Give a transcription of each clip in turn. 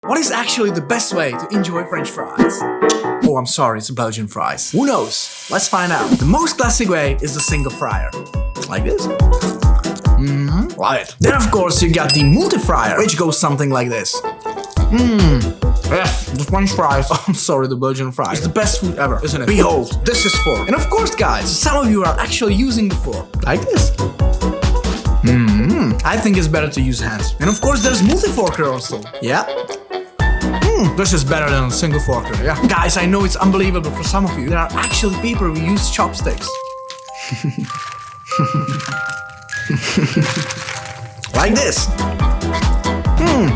What is actually the best way to enjoy French fries? Oh, I'm sorry, it's Belgian fries. Who knows? Let's find out. The most classic way is the single fryer. Like this. Right. Then of course you got the multi-fryer, which goes something like this. Yes, the French fries. Oh, I'm sorry, the Belgian fries. It's the best food ever, isn't it? Behold, this is fork. And of course, guys, some of you are actually using the fork. Like this. I think it's better to use hands. And of course, there's multi-forker also. Yeah. This is better than a single forker, yeah. Guys, I know it's unbelievable for some of you. There are actually people who use chopsticks. Like this.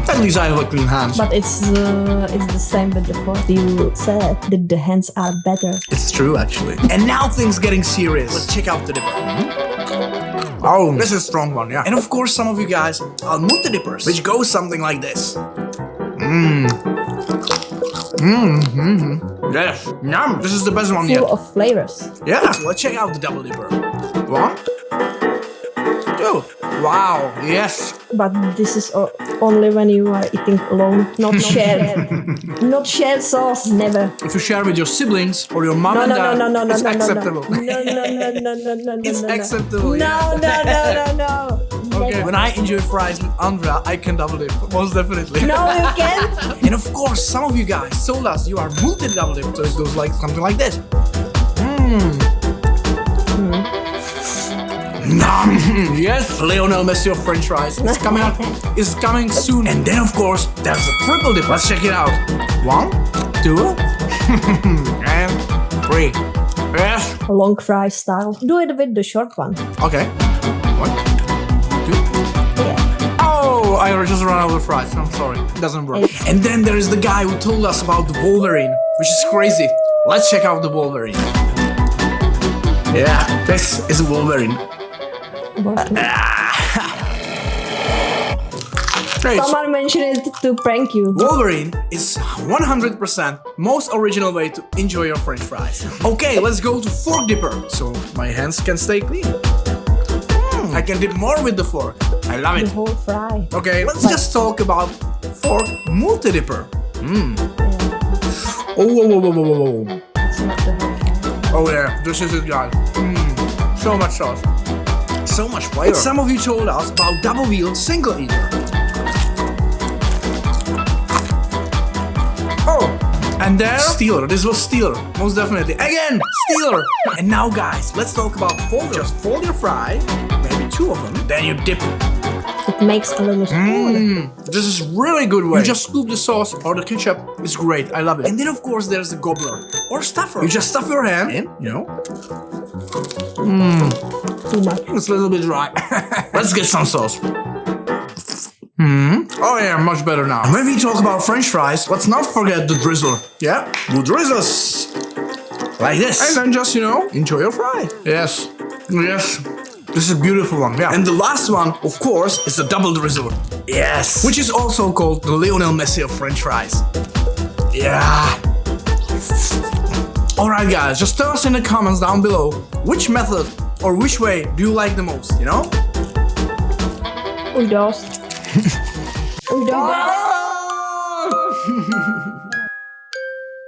At least I have clean hands. But it's the same with the fork. You said that the hands are better. It's true, actually. And now things getting serious. Let's check out the dipper. Oh, this is a strong one, yeah. And of course, some of you guys are multi-dippers, which goes something like this. Yes. Yum. This is the best one yet. Full of flavors. Yeah. Let's check out the double dipper. 1, 2. Wow. Yes. But this is only when you are eating alone, not shared. Not shared sauce, never. If you share with your siblings or your mom and dad, it's acceptable. No. It's acceptable. No. Okay. When I enjoy fries with Andrea, I can double dip, most definitely. No, you can't. And of course, some of you guys told us you are multi-double dip, so it goes like something like this. Yes, Lionel Messi of French fries. It's coming out. It's coming soon. And then, of course, there's a triple dip. Let's check it out. 1, 2, and 3. Yes. Long fry style. Do it with the short one. Okay. 1, 2. Yeah. Oh, I just ran out of fries. I'm sorry. It doesn't work. And then there is the guy who told us about the Wolverine, which is crazy. Let's check out the Wolverine. Yeah, this is a Wolverine. Someone mentioned it to prank you. Wolverine is 100% most original way to enjoy your French fries. Okay, let's go to fork dipper, so my hands can stay clean. I can dip more with the fork. I love it. The whole fry. Okay, let's just talk about fork multi-dipper. Oh. It's not the whole fry. Oh yeah, this is it, guys. So much sauce. So much flavor. And some of you told us about double-wheeled single eater. Oh, and there, Steeler. This was Steeler, most definitely. Again, Steeler. And now, guys, let's talk about folder. Just fold your fry, maybe 2 of them, then you dip it. It makes a little spoon. This is really good way. You just scoop the sauce or the ketchup. It's great. I love it. And then, of course, there's the gobbler or stuffer. You just stuff your hand in, you know. Too much. It's a little bit dry. Let's get some sauce. Oh yeah, much better now. And when we talk about French fries, let's not forget the drizzler. Yeah, the drizzles. Like this. And then just, you know, enjoy your fry. Yes. This is a beautiful one, yeah. And the last one, of course, is the double drizzler. Yes. Which is also called the Lionel Messi of French fries. Yeah. Alright guys, just tell us in the comments down below which method or which way do you like the most, you know? Udos.